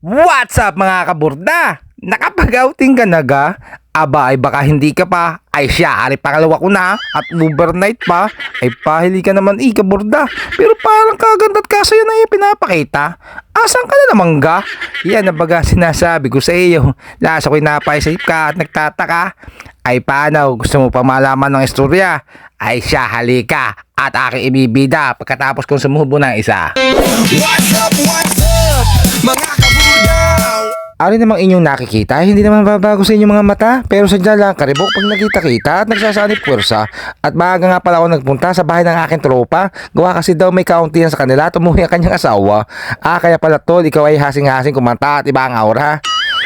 What's up mga kaburda? Nakapag-outing ka na ga? Aba ay baka hindi ka pa. Ay siya, ari pangalawa ko na. At overnight pa. Ay pahili ka naman kaburda. Pero parang kaganda't kasaya na yung pinapakita. Asan ka na naman ga? Yan na baga sinasabi ko sa iyo. Lasa ko'y napaisip ka at nagtataka. Ay paano? Gusto mo pa malaman ng istorya? Ay siya, halika. At aking ibibida pagkatapos kong sumubo ng isa. What's up, mga kabudaw? Ari namang inyong nakikita, hindi naman babago sa inyong mga mata. Pero sadya lang, karibok pag nakita-kita at nagsasanip pwersa. At maaga nga pala ako nagpunta sa bahay ng aking tropa. Gawa kasi daw may kaunti sa kanila at umuwi ang kanyang asawa. Kaya pala tol, ikaw ay hasing-hasing kumanta at iba ang aura.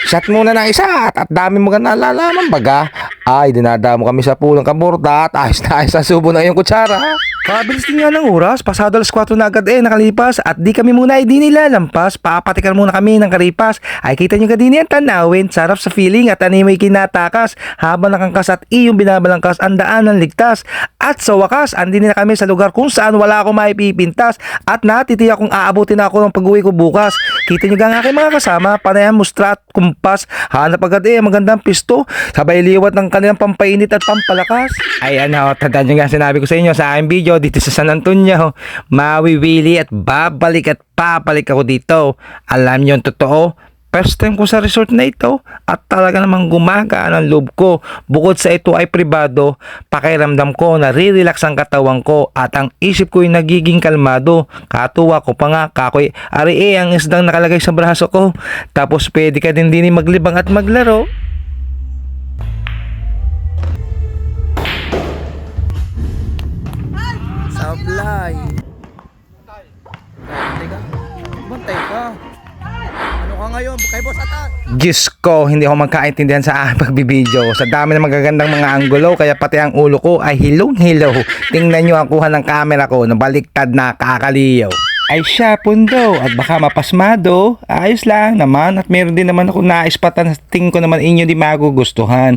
Shot muna ng isa at dami mo ka nalalaman baga. Ay, dinadamo kami sa pulong kaburda at ayos na ayos ang subo ng iyong kutsara. Kabilis din nga ng oras, pasado alas 4 na agad nakalipas at di kami muna ay di nilalampas, papatikan muna kami ng karipas. Ay kita nyo ka din yan tanawin, sarap sa feeling at animoy kinatakas, habang nakangkas at iyong binabalangkas ang daan ng ligtas. At sa wakas, andin na kami sa lugar kung saan wala akong maipipintas at natitiyak kung aabutin ako ng pag-uwi ko bukas. Kita nyo ang aking mga kasama, panayan mustra at kumpas, hanap agad magandang pisto, sabay liwat ng kanilang pampainit at pampalakas. Ay tandaan nyo nga sinabi ko sa inyo sa aking video dito sa San Antonio, mawiwili at babalik at papalik ako dito. Alam nyo ang totoo, first time ko sa resort na ito at talaga namang gumagaan ang loob ko. Bukod sa ito ay pribado, pakiramdam ko nare-relax ang katawan ko at ang isip ko ay nagiging kalmado. Katuwa ko pa nga kakoy ari ang isdang nakalagay sa braso ko. Tapos pwede ka din maglibang at maglaro. Sablay. Bantay ka. Ano ka ngayon? Kay Boss Atan. Diyos ko, hindi ako magkaintindihan sa pagbibideo. Sa dami ng magagandang mga anggulo, kaya pati ang ulo ko ay hilong-hilo. Tingnan nyo ang kuha ng camera ko na baliktad na kakaliyaw. Ay siya, pundo. At baka mapasmado. Ayos lang naman. At meron din naman ako naispatan. Tingin ko naman inyo di magugustuhan.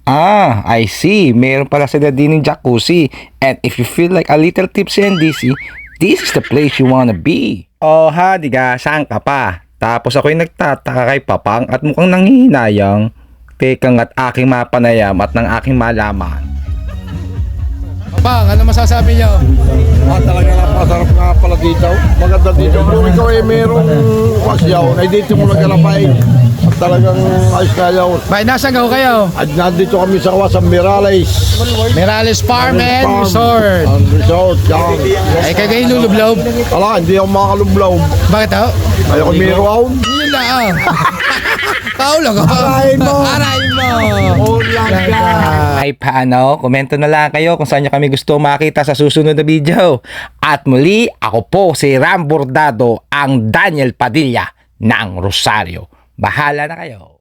I see. Meron pala sila din ng jacuzzi. And if you feel like a little tipsy and dizzy, this is the place you wanna be. Oh ha, diga, saan ka pa? Tapos ako'y nagtataka kay Papang at mukhang nanghihinayang. Teka nga't aking mapanayam at ng aking malaman. Bang, ano masasabi niyo? Talaga napasarap nga pala dito. Maganda dito. Kung ikaw ay merong kasyaw, ay dito mo nagkalapay. At talagang ayos na yaw. Bay, nasaan ka kayo? At nandito kami sa Kawasan Mirales. Mirales Farm and Resort. Ang resort, yan. Ay, kayo kayo lulublob. Ala, hindi ako makalublaw. Bakit ho? Ayoko meron. Yun lang. Paulo ka. Arayin mo. Arayin mo. Ulang ka. Ay paano? Komento na lang kayo kung saan nyo kami gusto makita sa susunod na video. At muli, ako po si Ram Bordado, ang Daniel Padilla ng Rosario. Bahala na kayo.